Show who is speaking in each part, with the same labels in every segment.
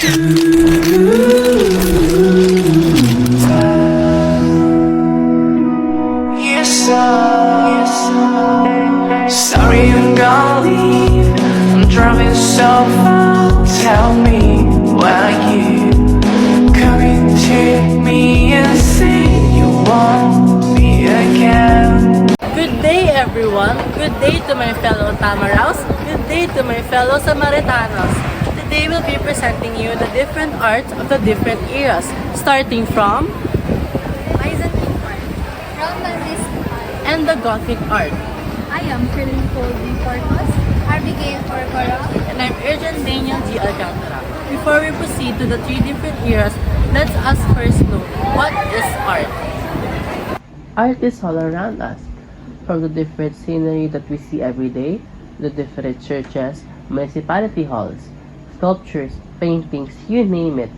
Speaker 1: Sorry, I'm gonna leave. I'm driving so far. Tell me why you coming to me and say you want me again.
Speaker 2: Good day, everyone. Good day to my fellow Tamaraos. Good day to my fellow Samaritanos. Today we'll be presenting you the different arts of the different eras, starting from
Speaker 3: Byzantine Art, Romanesque Art,
Speaker 2: and the Gothic Art.
Speaker 3: I am Herlyn Nicole Portos, Arviegail Corcoro,
Speaker 2: And I'm Erjohn Danielle G. Alcantara. Before we proceed to the three different eras, let's us first know, what is art? Art is all around us. From the different scenery that we see every day, the different churches, municipality halls, sculptures, paintings, you name it.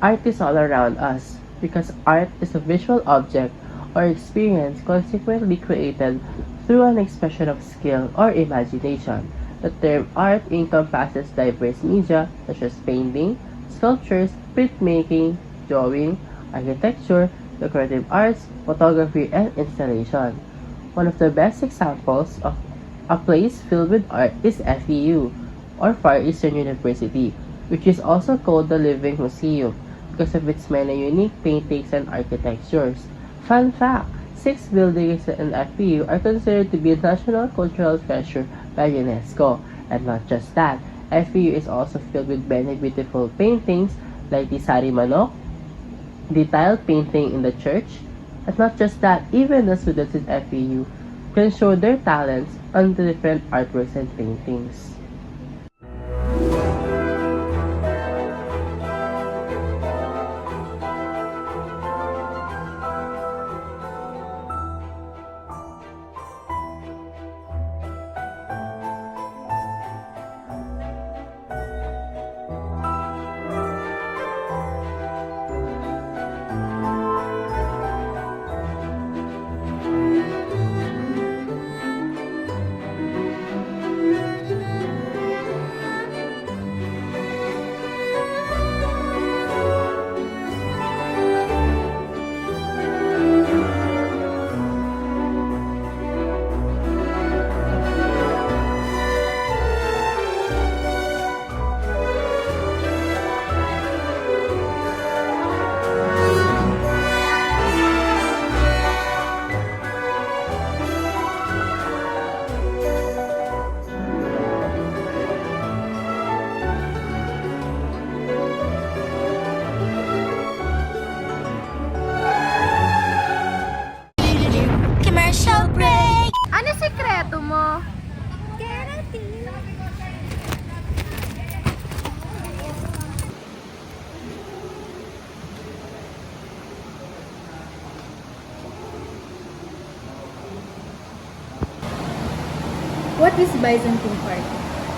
Speaker 2: Art is all around us because art is a visual object or experience consequently created through an expression of skill or imagination. The term art encompasses diverse media such as painting, sculptures, printmaking, drawing, architecture, decorative arts, photography, and installation. One of the best examples of a place filled with art is FEU, or Far Eastern University, which is also called the Living Museum because of its many unique paintings and architectures. Fun fact! 6 buildings in FEU are considered to be a National Cultural Treasure by UNESCO. And not just that, FEU is also filled with many beautiful paintings like the Sari Manok, the tile painting in the church, and not just that, even the students in FEU can show their talents on the different artworks and paintings.
Speaker 3: Ano sekreto mo? Keratin. What is Byzantine art?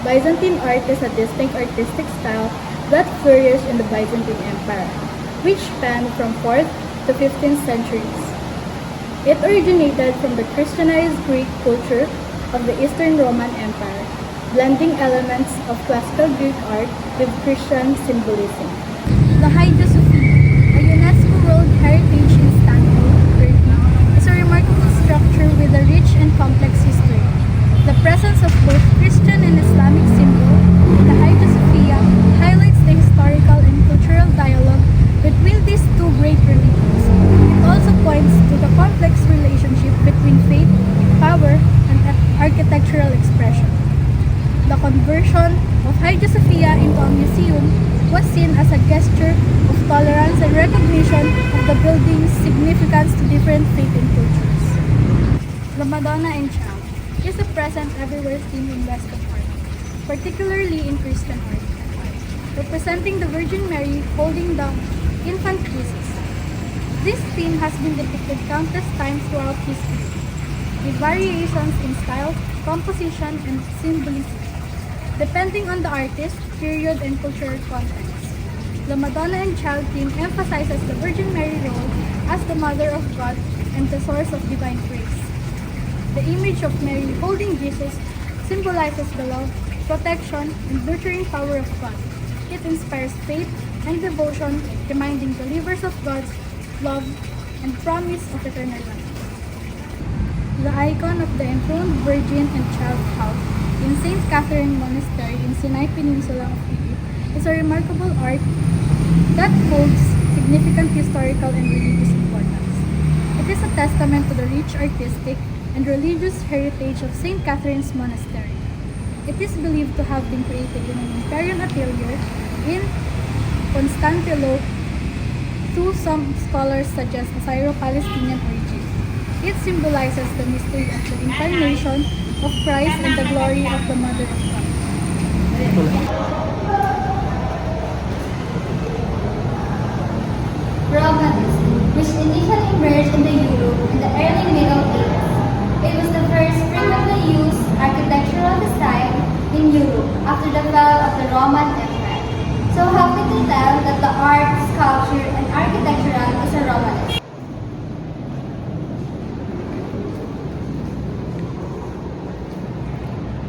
Speaker 3: Byzantine art is a distinct artistic style that flourished in the Byzantine Empire, which spanned from 4th to 15th centuries. It originated from the Christianized Greek culture of the Eastern Roman Empire, blending elements of classical Greek art with Christian symbolism. The Hagia Sophia, a UNESCO World Heritage in Istanbul, Turkey, is a remarkable structure with a rich and complex history. The presence of both Christian and Islamic symbols in the Hagia Sophia highlights the historical and cultural dialogue between these two great religions. It also points to the complex relationship between faith, power, and architectural expression. The conversion of Hagia Sophia into a museum was seen as a gesture of tolerance and recognition of the building's significance to different faith and cultures. The Madonna and Child is a present everywhere theme in Western art, particularly in Christian art, representing the Virgin Mary holding the infant Jesus. This theme has been depicted countless times throughout history, with variations in style, composition, and symbolism, depending on the artist, period, and cultural context. The Madonna and Child theme emphasizes the Virgin Mary role as the Mother of God and the source of divine grace. The image of Mary holding Jesus symbolizes the love, protection, and nurturing power of God, It inspires faith and devotion, reminding believers of God's love and promise of eternal life. The icon of the enthroned Virgin and Child house in St. Catherine Monastery in Sinai Peninsula of Egypt is a remarkable art that holds significant historical and religious importance. It is a testament to the rich artistic and religious heritage of St. Catherine's Monastery. It is believed to have been created in an imperial atelier in Constantinople, though some scholars suggest a Syro-Palestinian origin. It symbolizes the mystery of the incarnation of Christ and the glory of the Mother of God.
Speaker 4: Romanesque, which initially emerged in the Europe in the early Middle Ages. It was the first frequently used architectural design in Europe after the fall of the Roman Empire. So happy to tell that the art, sculpture, and architectural is a Romanesque.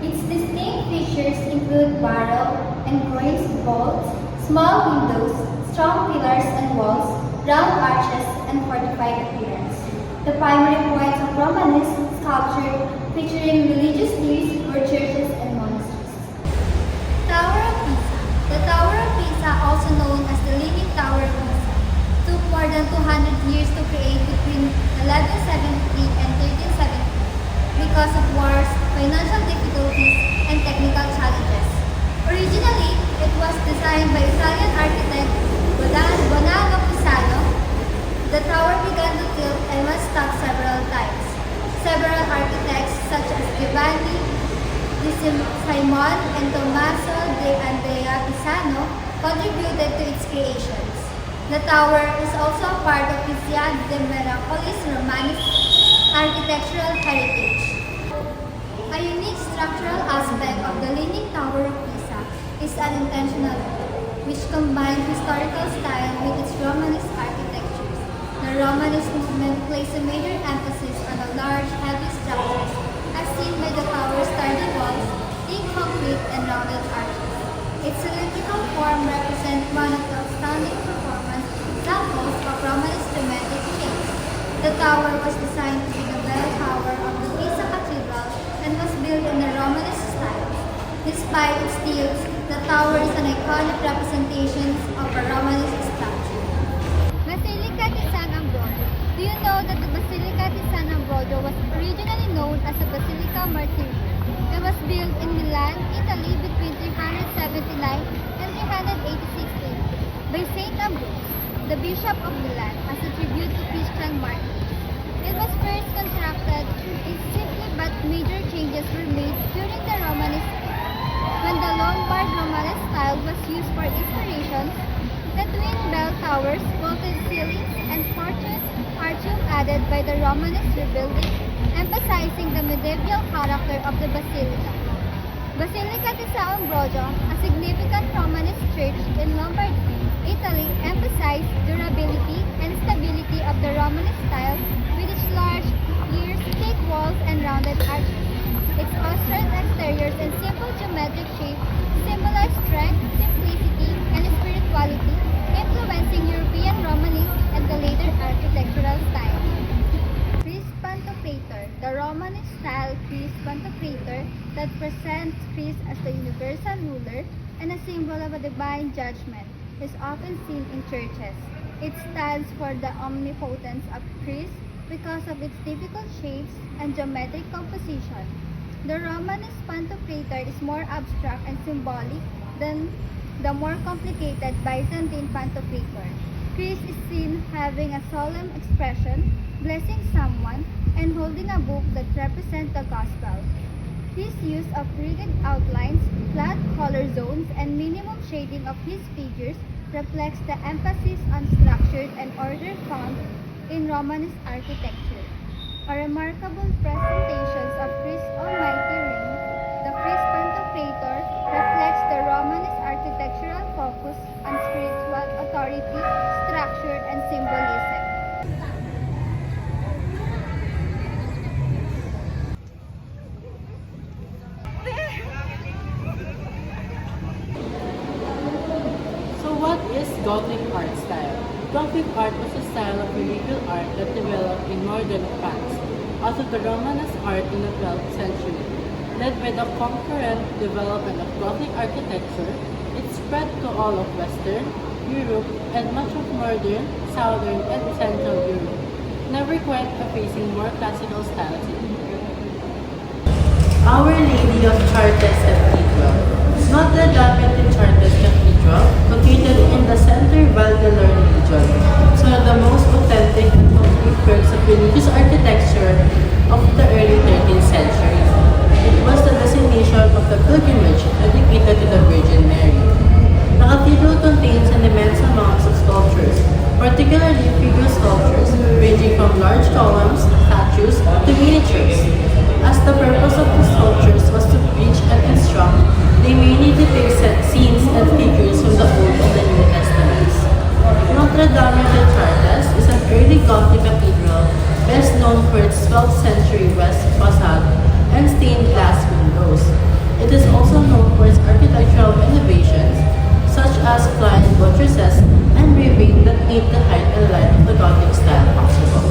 Speaker 4: Its distinct features include barrel and glazed vaults, small windows, strong pillars and walls, round arches, and fortified appearance. The primary points of Romanesque sculpture featuring religious themes were churches and monasteries. Tower of Pisa. The Tower of Pisa, also known as the Leaning Tower of Pisa, took more than 200 years to create between 1173 and 1370 because of wars, financial difficulties, and technical challenges. Originally, it was designed by Italian architect Bonanno Pisano. The tower began to tilt and was stopped several times. Several architects such as Giovanni di Simon and Tommaso de Andrea Pisano contributed to its creations. The tower is also a part of Piazza de Miracolis Romanesque architectural heritage. A unique structural aspect of the Leaning Tower of Pisa is an intentional which combines historical style with its Romanesque architectures. The Romanesque movement placed a major emphasis on the large, heavy structures, as seen by the tower's sturdy walls, thick concrete, and rounded arches. Its cylindrical form represents one of the outstanding performance examples of Romanesque geometric shapes. The tower was designed to be the bell tower of the Pisa Cathedral and was built in the Romanesque style. Despite its tilt, the tower is an iconic representation of a Romanesque structure. Basilica di San Ambrogio. Do you know that the Basilica di San Ambrogio was originally known as the Basilica Martyrium? It was built in Milan, Italy between 379 and 386 AD by Saint Ambrose, the Bishop of Milan, as a tribute to Christian martyrs. It was first constructed in simply but major changes were made during the Romanesque era. When the Lombard Romanesque style was used for inspiration, the twin bell towers, vaulted ceilings, and porches archium added by the Romanesque rebuilding, emphasizing the medieval character of the basilica. Basilica di San Ambrogio, a significant Romanesque church in Lombardy, Italy, emphasized durability and stability of the Romanesque style with its large piers, thick walls, and rounded arches. Its austere exteriors and simple geometric shape symbolize strength, simplicity, and spirituality, influencing European Romanesque and the later architectural style. Christ Pantocrator. The Romanesque style Christ Pantocrator that presents Christ as the universal ruler and a symbol of a divine judgment is often seen in churches. It stands for the omnipotence of Christ because of its typical shapes and geometric composition. The Romanesque Pantocrator is more abstract and symbolic than the more complicated Byzantine Pantocrator. Christ is seen having a solemn expression, blessing someone, and holding a book that represents the gospel. His use of rigid outlines, flat color zones, and minimum shading of his figures reflects the emphasis on structured and order found in Romanesque architecture. A remarkable presentations of Christ's almighty reign, the Christ Pantocrator reflects the Romanesque architectural focus on spiritual authority, structure, and symbolism.
Speaker 2: Gothic art style. Gothic art was a style of medieval art that developed in northern France out of the Romanesque art in the 12th century. Led by the concurrent development of Gothic architecture, it spread to all of Western Europe and much of Northern, Southern, and Central Europe, never quite effacing more classical styles. Our Lady of Chartres Cathedral. Notre Dame de Chartres Cathedral, located in the Centre Val de Loire region, is one of the most authentic and complete works of religious architecture of the early 13th century. It was the destination of the pilgrimage dedicated to the Virgin Mary. The cathedral contains an immense amount of sculptures, particularly figure sculptures, ranging from large columns, statues, to miniatures. As the purpose of the sculptures was to preach and instruct, they mainly depict scenes and figures from the Old and the New Testaments. Notre Dame de Chartres is an early Gothic cathedral, best known for its 12th century west facade and stained glass windows. It is also known for its architectural innovations, such as flying buttresses and ribbing that made the height and light of the Gothic style possible.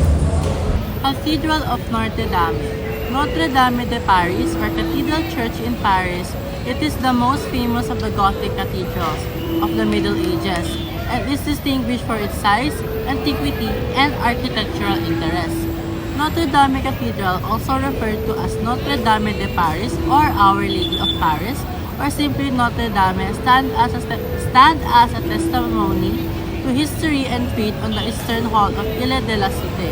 Speaker 2: Cathedral of Notre Dame. Notre Dame de Paris, or Cathedral Church in Paris, it is the most famous of the Gothic cathedrals of the Middle Ages and is distinguished for its size, antiquity, and architectural interest. Notre Dame Cathedral, also referred to as Notre Dame de Paris or Our Lady of Paris, or simply Notre Dame, stand as a testimony to history and faith on the eastern hall of Ile de la Cité,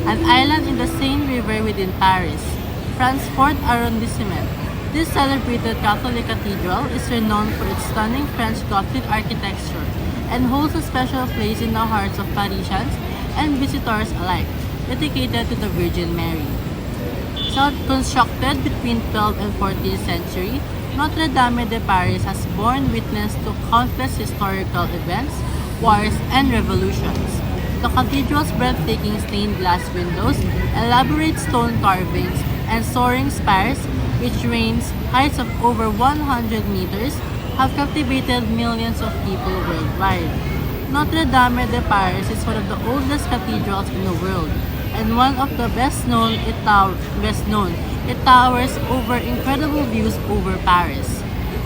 Speaker 2: an island in the Seine River within Paris, France's 4th arrondissement. This celebrated Catholic cathedral is renowned for its stunning French Gothic architecture and holds a special place in the hearts of Parisians and visitors alike, dedicated to the Virgin Mary. So, constructed between 12th and 14th century, Notre Dame de Paris has borne witness to countless historical events, wars, and revolutions. The cathedral's breathtaking stained glass windows, elaborate stone carvings, and soaring spires, which range heights of over 100 meters, have captivated millions of people worldwide. Notre Dame de Paris is one of the oldest cathedrals in the world, and one of the best known. It towers over incredible views over Paris.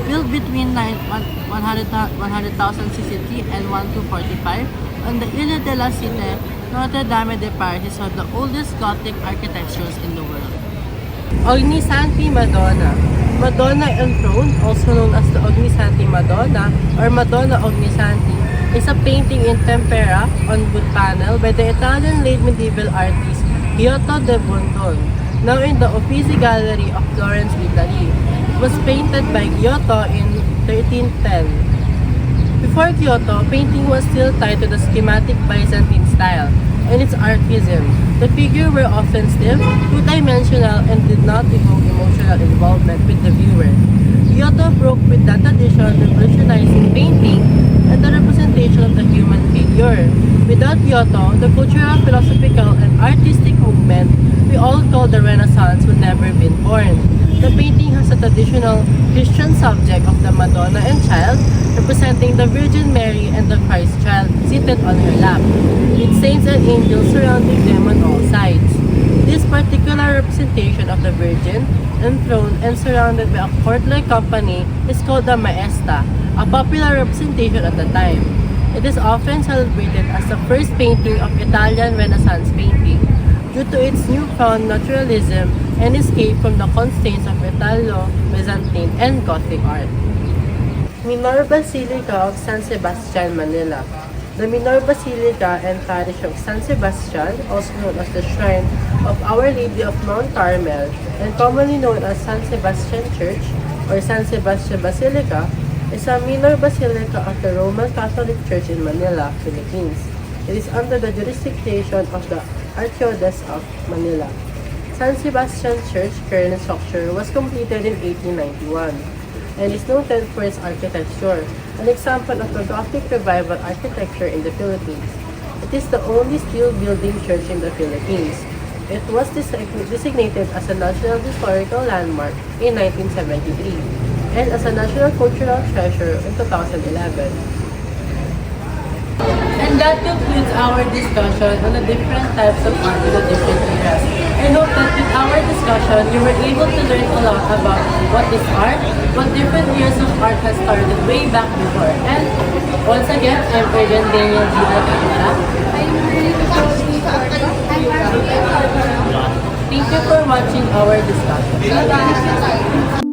Speaker 2: Built between 100,000 CCT and 1245 on the Ile de la Cité, Notre Dame de Paris is one of the oldest Gothic architectures in the world. Ognissanti Madonna. Madonna enthroned, also known as the Ognissanti Madonna or Madonna Ognissanti, is a painting in tempera on wood panel by the Italian late medieval artist Giotto de Bondone, now in the Uffizi Gallery of Florence, Italy. It was painted by Giotto in 1310. Before Giotto, painting was still tied to the schematic Byzantine style and its artism. The figures were often stiff, two-dimensional, and did not evoke emotional involvement with the viewer. Giotto broke with that tradition, revolutionizing painting and the representation of the human figure. Without Giotto, the cultural, philosophical, and artistic movement we all call the Renaissance would never have been born. The painting has a traditional Christian subject of the Madonna and Child, representing the Virgin Mary and the Christ Child seated on her lap, with saints and angels surrounding them on all sides. This particular representation of the Virgin, enthroned and surrounded by a courtly company, is called the Maesta, a popular representation at the time. It is often celebrated as the first painting of Italian Renaissance painting, due to its newfound naturalism and escape from the constraints of Italo, Byzantine, and Gothic art. Minor Basilica of San Sebastian, Manila. The Minor Basilica and Parish of San Sebastian, also known as the Shrine of Our Lady of Mount Carmel, and commonly known as San Sebastian Church or San Sebastian Basilica, is a minor basilica of the Roman Catholic Church in Manila, Philippines. It is under the jurisdiction of the Archdiocese of Manila. San Sebastian Church current structure was completed in 1891 and is noted for its architecture, an example of the Gothic Revival architecture in the Philippines. It is the only steel building church in the Philippines. It was designated as a National Historical Landmark in 1973 and as a National Cultural Treasure in 2011. that concludes our discussion on the different types of art in the different eras. I hope that with our discussion, you were able to learn a lot about what is art, what different eras of art has started way back before. And once again, I'm Erjohn Danielle G. Alcantara. Thank you for watching our discussion. Bye-bye!